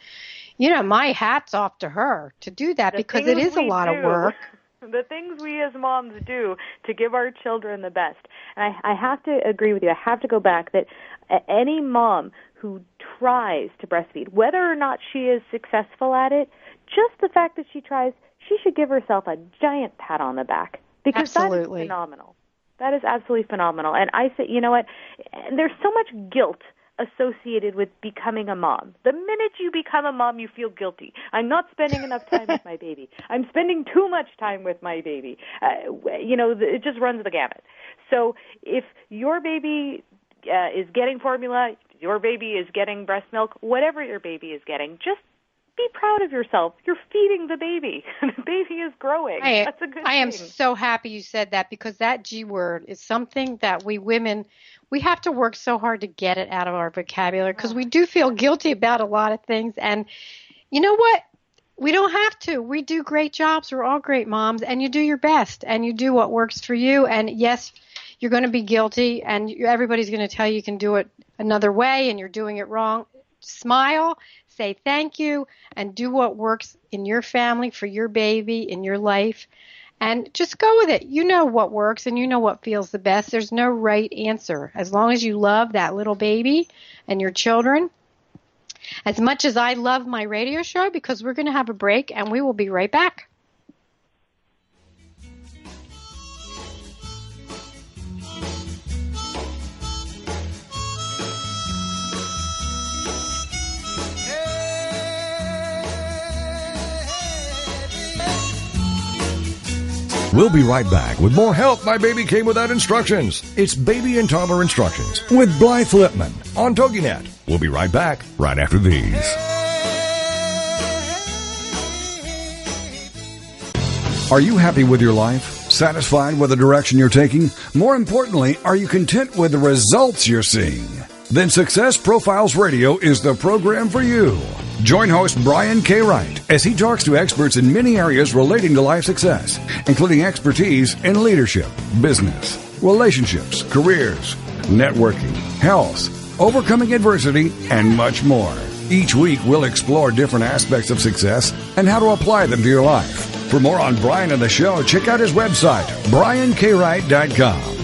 my hat's off to her to do that, because it is a lot of work. The things we as moms do to give our children the best. And I have to agree with you. I have to go back that any mom who tries to breastfeed, whether or not she is successful at it, just the fact that she tries, she should give herself a giant pat on the back, because Absolutely. That is phenomenal. That is absolutely phenomenal. And I say, you know what? There's so much guilt associated with becoming a mom. The minute you become a mom, you feel guilty. I'm not spending enough time with my baby. I'm spending too much time with my baby. It just runs the gamut. So if your baby is getting formula, your baby is getting breast milk, whatever your baby is getting, just be proud of yourself. You're feeding the baby. The baby is growing. That's a good thing. I am so happy you said that, because that G word is something that we women, we have to work so hard to get it out of our vocabulary, because we do feel guilty about a lot of things. And you know what? We don't have to. We do great jobs. We're all great moms, and you do your best, and you do what works for you. And yes, you're going to be guilty, and everybody's going to tell you can do it another way, and you're doing it wrong. Smile, say thank you, and do what works in your family, for your baby, in your life, and just go with it. You know what works, and you know what feels the best. There's no right answer. As long as you love that little baby and your children, as much as I love my radio show, because we're going to have a break, and we will be right back. We'll be right back with more Help My Baby Came Without Instructions. It's Baby and Toddler Instructions with Blythe Lipman on TogiNet. We'll be right back right after these. Are you happy with your life? Satisfied with the direction you're taking? More importantly, are you content with the results you're seeing? Then Success Profiles Radio is the program for you. Join host Brian K. Wright as he talks to experts in many areas relating to life success, including expertise in leadership, business, relationships, careers, networking, health, overcoming adversity, and much more. Each week, we'll explore different aspects of success and how to apply them to your life. For more on Brian and the show, check out his website, briankwright.com.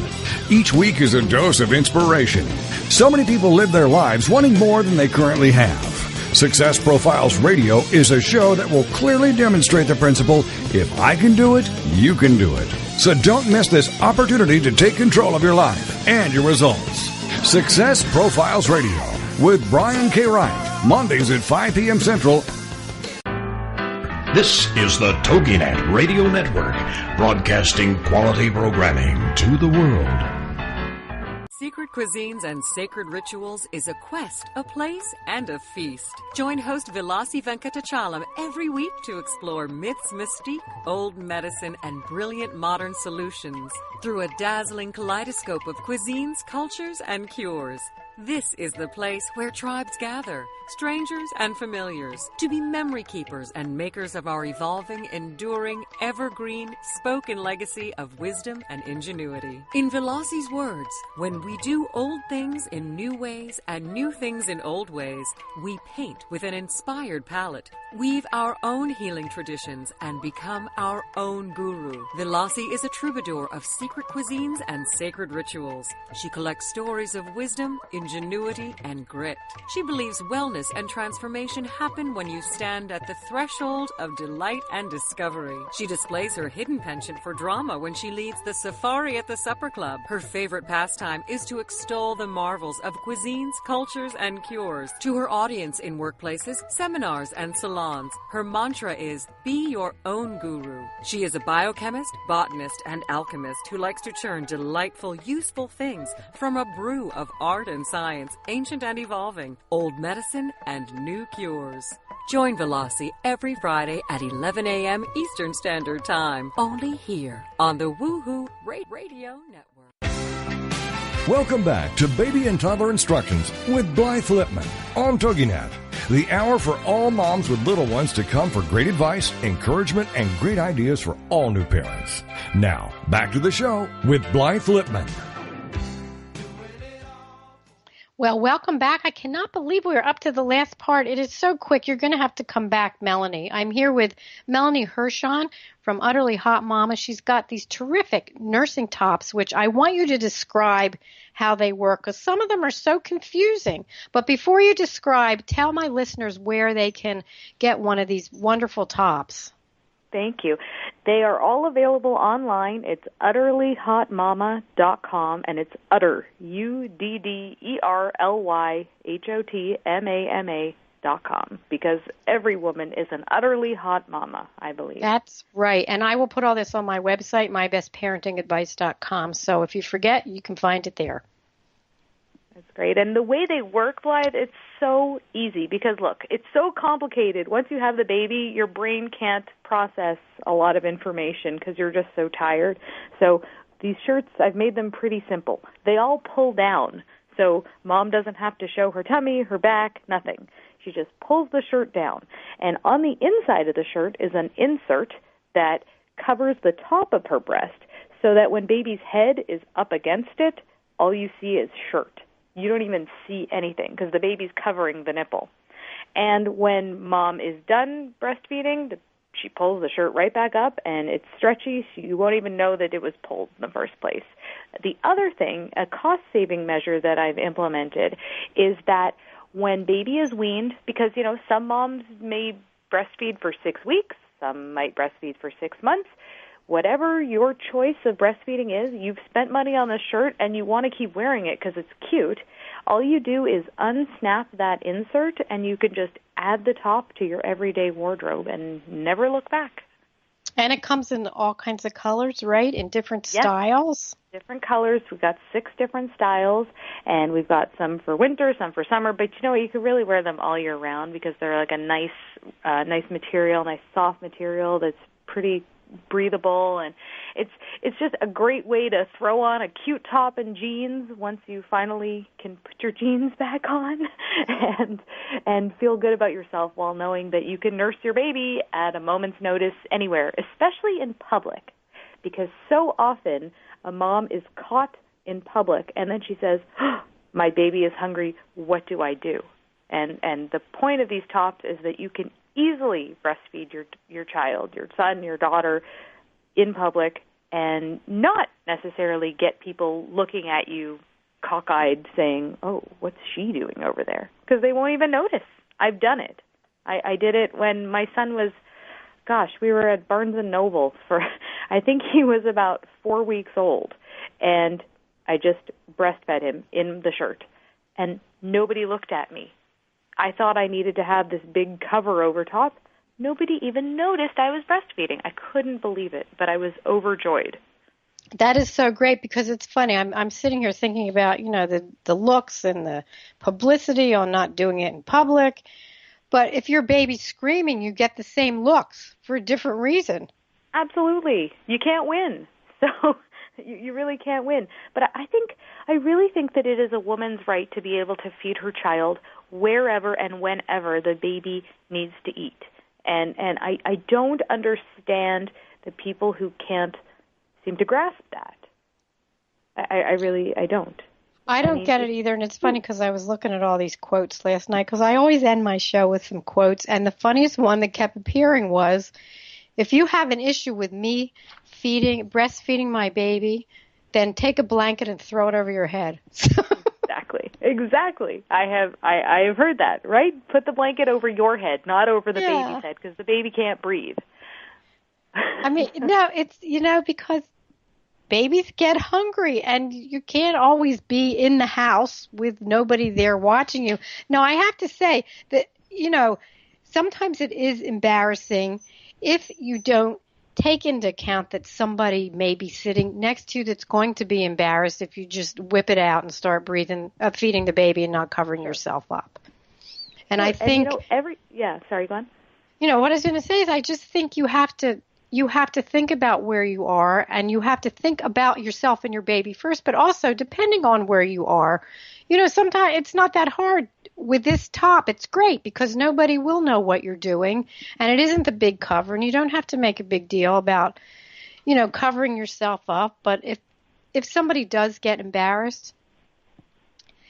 Each week is a dose of inspiration. So many people live their lives wanting more than they currently have. Success Profiles Radio is a show that will clearly demonstrate the principle, if I can do it, you can do it. So don't miss this opportunity to take control of your life and your results. Success Profiles Radio with Brian K. Wright, Mondays at 5 p.m. Central. This is the TogiNet Radio Network, broadcasting quality programming to the world. Secret Cuisines and Sacred Rituals is a quest, a place, and a feast. Join host Vilasi Venkatachalam every week to explore myths, mystique, old medicine, and brilliant modern solutions through a dazzling kaleidoscope of cuisines, cultures, and cures. This is the place where tribes gather, strangers and familiars, to be memory keepers and makers of our evolving, enduring, evergreen, spoken legacy of wisdom and ingenuity. In Veloci's words, when we do old things in new ways and new things in old ways, we paint with an inspired palette, weave our own healing traditions, and become our own guru. Veloci is a troubadour of secret cuisines and sacred rituals. She collects stories of wisdom, ingenuity, and grit. She believes wellness and transformation happen when you stand at the threshold of delight and discovery. She displays her hidden penchant for drama when she leads the safari at the supper club. Her favorite pastime is to extol the marvels of cuisines, cultures, and cures. To her audience in workplaces, seminars, and salons, her mantra is, be your own guru. She is a biochemist, botanist, and alchemist who likes to churn delightful, useful things from a brew of art and science, ancient and evolving, old medicine and new cures. Join Veloci every Friday at 11 a.m. Eastern Standard Time, only here on the Woohoo Radio Network. Welcome back to Baby and Toddler Instructions with Blythe Lipman on TogiNet, the hour for all moms with little ones to come for great advice, encouragement, and great ideas for all new parents. Now, back to the show with Blythe Lipman. Well, welcome back. I cannot believe we're up to the last part. It is so quick. You're going to have to come back, Melanie. I'm here with Melanie Herschon from Udderly Hot Mama. She's got these terrific nursing tops, which I want you to describe how they work, because some of them are so confusing. But before you describe, tell my listeners where they can get one of these wonderful tops. Thank you. They are all available online. It's udderlyhotmama.com, and it's Udder, UDDERLYHOTMAMA.com, because every woman is an utterly hot mama, I believe. That's right. And I will put all this on my website, mybestparentingadvice.com. So if you forget, you can find it there. That's great. And the way they work, Blythe, it's so easy because, look, it's so complicated. Once you have the baby, your brain can't process a lot of information because you're just so tired. So these shirts, I've made them pretty simple. They all pull down, so mom doesn't have to show her tummy, her back, nothing. She just pulls the shirt down. And on the inside of the shirt is an insert that covers the top of her breast so that when baby's head is up against it, all you see is shirt. You don't even see anything because the baby's covering the nipple. And when mom is done breastfeeding, she pulls the shirt right back up, and it's stretchy, so you won't even know that it was pulled in the first place. The other thing, a cost-saving measure that I've implemented, is that when baby is weaned, because, you know, some moms may breastfeed for 6 weeks, some might breastfeed for 6 months, whatever your choice of breastfeeding is, you've spent money on the shirt and you want to keep wearing it because it's cute. All you do is unsnap that insert and you can just add the top to your everyday wardrobe and never look back. And it comes in all kinds of colors, right? In different styles? Different colors. We've got 6 different styles, and we've got some for winter, some for summer. But, you know, you can really wear them all year round because they're like a nice material, nice soft material that's pretty breathable, and it's just a great way to throw on a cute top and jeans once you finally can put your jeans back on and feel good about yourself while knowing that you can nurse your baby at a moment's notice anywhere, especially in public, because so often a mom is caught in public and then she says, oh, my baby is hungry, what do I do? And the point of these tops is that you can easily breastfeed your child, your son, your daughter in public and not necessarily get people looking at you cockeyed saying, oh, what's she doing over there? Because they won't even notice. I've done it. I did it when my son was, we were at Barnes & Noble for, I think he was about 4 weeks old, and I just breastfed him in the shirt, and nobody looked at me. I thought I needed to have this big cover over top. Nobody even noticed I was breastfeeding. I couldn't believe it, but I was overjoyed. That is so great because it's funny. I'm sitting here thinking about, you know, the looks and the publicity on not doing it in public. But if your baby's screaming, you get the same looks for a different reason. Absolutely. You can't win. So You really can't win. But I really think that it is a woman's right to be able to feed her child wherever and whenever the baby needs to eat. And I don't understand the people who can't seem to grasp that. I don't. I don't get it either, and it's funny because I was looking at all these quotes last night because I always end my show with some quotes, and the funniest one that kept appearing was, if you have an issue with me breastfeeding my baby, then take a blanket and throw it over your head. Exactly. I have heard that, right? Put the blanket over your head, not over the baby's head, because the baby can't breathe. I mean, no, it's, because babies get hungry, and you can't always be in the house with nobody there watching you. Now, I have to say that, sometimes it is embarrassing if you don't take into account that somebody may be sitting next to you that's going to be embarrassed if you just whip it out and start feeding the baby and not covering yourself up. And I think... sorry, go on. What I was going to say is I just think you have to think about where you are, and you have to think about yourself and your baby first, but also depending on where you are, sometimes it's not that hard. With this top, it's great because nobody will know what you're doing, and it isn't the big cover, and you don't have to make a big deal about, covering yourself up. But if somebody does get embarrassed,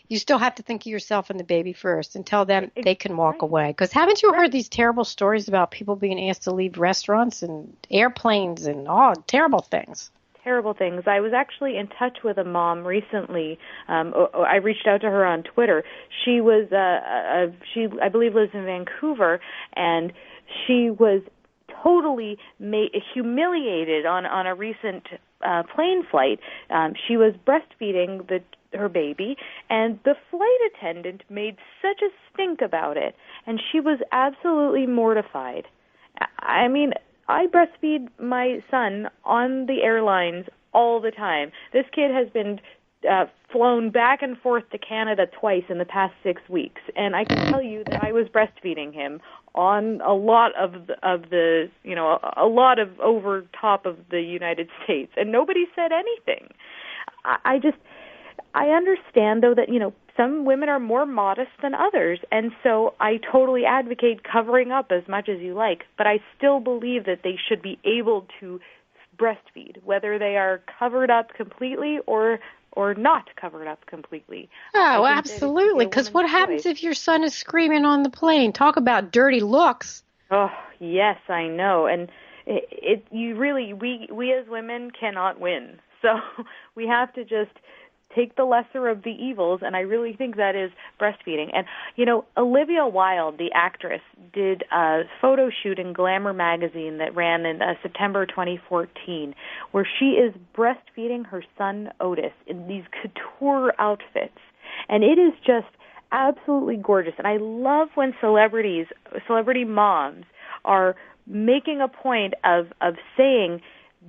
you still have to think of yourself and the baby first and tell them they can walk away. Because haven't you heard these terrible stories about people being asked to leave restaurants and airplanes and all terrible things? Terrible things. I was actually in touch with a mom recently. I reached out to her on Twitter. She was, I believe, lives in Vancouver, and she was totally humiliated on a recent plane flight. She was breastfeeding her baby, and the flight attendant made such a stink about it, and she was absolutely mortified. I mean, I breastfeed my son on the airlines all the time. This kid has been flown back and forth to Canada twice in the past 6 weeks, and I can tell you that I was breastfeeding him on a lot of a lot of over top of the United States, and nobody said anything. I understand, though, that, some women are more modest than others, and so I totally advocate covering up as much as you like, but I still believe that they should be able to breastfeed, whether they are covered up completely or not covered up completely. Oh, absolutely, because what happens if your son is screaming on the plane? Talk about dirty looks. Oh, yes, I know, and we as women cannot win, so we have to just take the lesser of the evils, and I really think that is breastfeeding. And, Olivia Wilde, the actress, did a photo shoot in Glamour magazine that ran in September 2014, where she is breastfeeding her son Otis in these couture outfits. And it is just absolutely gorgeous. And I love when celebrity moms are making a point of saying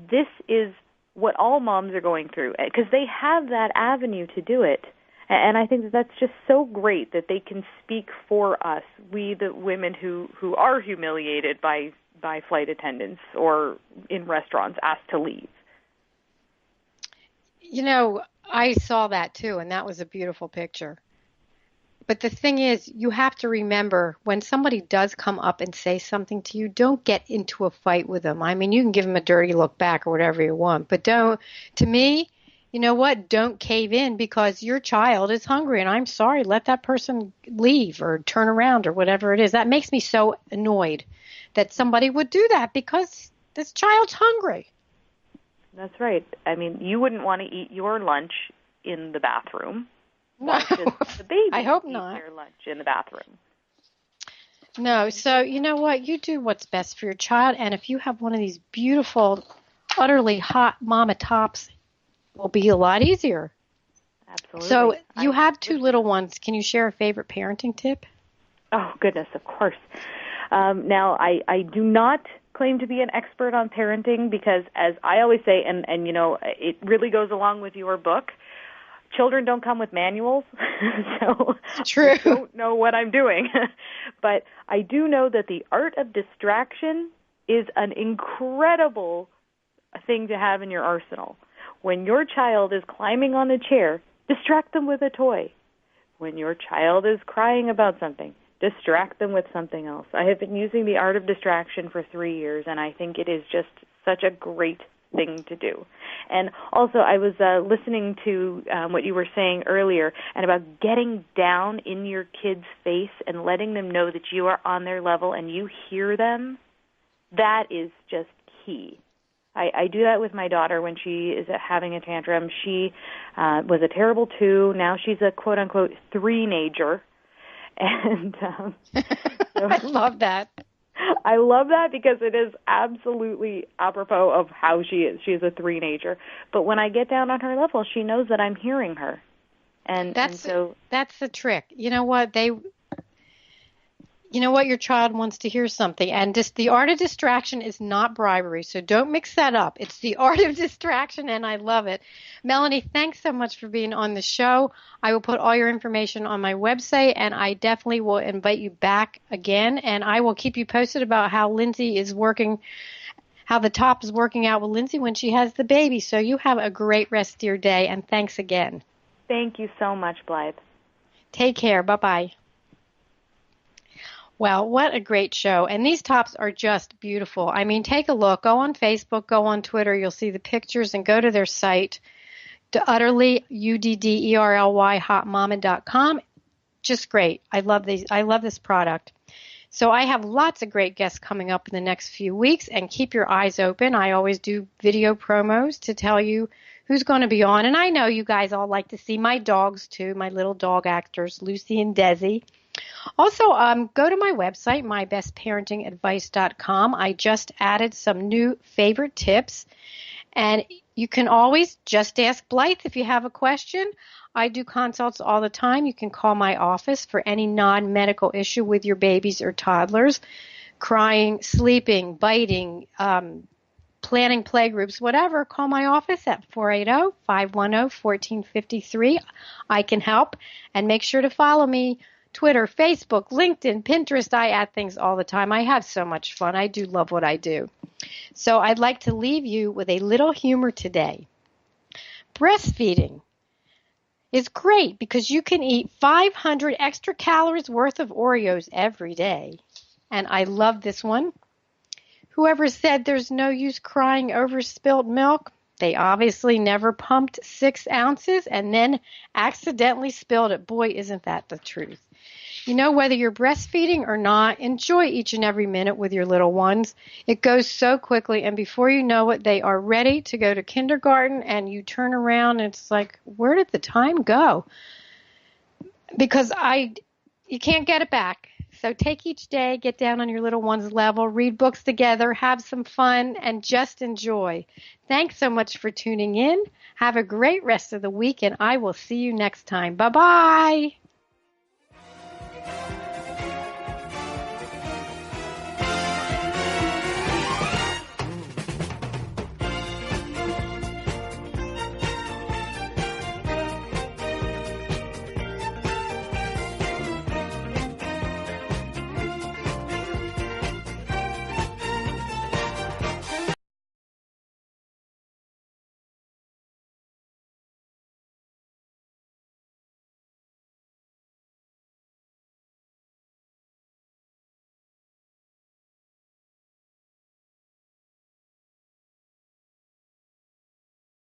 this is what all moms are going through, because they have that avenue to do it. And I think that's just so great that they can speak for us, we the women who are humiliated by flight attendants or in restaurants asked to leave. I saw that too, and that was a beautiful picture. But the thing is, you have to remember, when somebody does come up and say something to you, don't get into a fight with them. I mean, you can give them a dirty look back or whatever you want, but don't cave in because your child is hungry, and I'm sorry, let that person leave or turn around or whatever it is. That makes me so annoyed that somebody would do that because this child's hungry. That's right. I mean, you wouldn't want to eat your lunch in the bathroom. No, the baby I hope eat not. Their lunch in the bathroom. No, so you know what? You do what's best for your child, and if you have one of these beautiful, Udderly Hot Mama tops, it will be a lot easier. Absolutely. So you have two little ones. Can you share a favorite parenting tip? Oh, goodness, of course. Now, I do not claim to be an expert on parenting because, as I always say, and it really goes along with your book, children don't come with manuals, so True. I don't know what I'm doing. But I do know that the art of distraction is an incredible thing to have in your arsenal. When your child is climbing on a chair, distract them with a toy. When your child is crying about something, distract them with something else. I have been using the art of distraction for 3 years, and I think it is just such a great thing to do. And also, I was listening to what you were saying earlier, and about getting down in your kid's face and letting them know that you are on their level and you hear them. That is just key. I do that with my daughter when she is having a tantrum. She was a terrible 2. Now she's a quote-unquote 3-nager. And so I love that. I love that because it is absolutely apropos of how she is. She is a 3-nager. But when I get down on her level, she knows that I'm hearing her. And so that's the trick. You know what? You know what? Your child wants to hear something. And just the art of distraction is not bribery. So don't mix that up. It's the art of distraction, and I love it. Melanie, thanks so much for being on the show. I will put all your information on my website, and I definitely will invite you back again. And I will keep you posted about how Lindsay is working, how the top is working out with Lindsay when she has the baby. So you have a great rest of your day, and thanks again. Thank you so much, Blythe. Take care. Bye-bye. Well, what a great show. And these tops are just beautiful. I mean, take a look. Go on Facebook, go on Twitter. You'll see the pictures, and go to their site, Udderly, UDDERLY, hotmama.com. Just great. I love these. I love this product. So I have lots of great guests coming up in the next few weeks, and keep your eyes open. I always do video promos to tell you who's going to be on. And I know you guys all like to see my dogs, too, my little dog actors, Lucy and Desi. Also, go to my website, mybestparentingadvice.com. I just added some new favorite tips, and you can always just ask Blythe if you have a question. I do consults all the time. You can call my office for any non-medical issue with your babies or toddlers, crying, sleeping, biting, planning playgroups, whatever. Call my office at 480-510-1453. I can help, and make sure to follow me. Twitter, Facebook, LinkedIn, Pinterest. I add things all the time. I have so much fun. I do love what I do. So I'd like to leave you with a little humor today. Breastfeeding is great because you can eat 500 extra calories worth of Oreos every day. And I love this one. Whoever said there's no use crying over spilled milk, they obviously never pumped 6 ounces and then accidentally spilled it. Boy, isn't that the truth. You know, whether you're breastfeeding or not, enjoy each and every minute with your little ones. It goes so quickly, and before you know it, they are ready to go to kindergarten, and you turn around, and it's like, where did the time go? Because you can't get it back. So take each day, get down on your little one's level, read books together, have some fun, and just enjoy. Thanks so much for tuning in. Have a great rest of the week, and I will see you next time. Bye-bye.